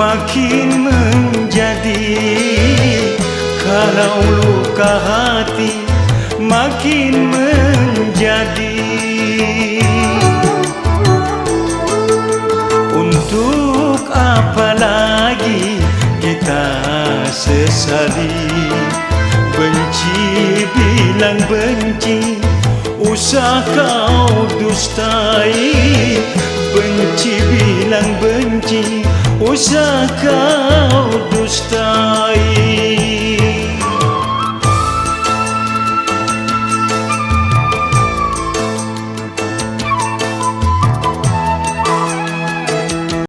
makin menjadi. Kalau luka hati makin menjadi. Untuk apa lagi kita sesali? Benci bilang benci, usah kau dustai. Benci bilang benci, usah kau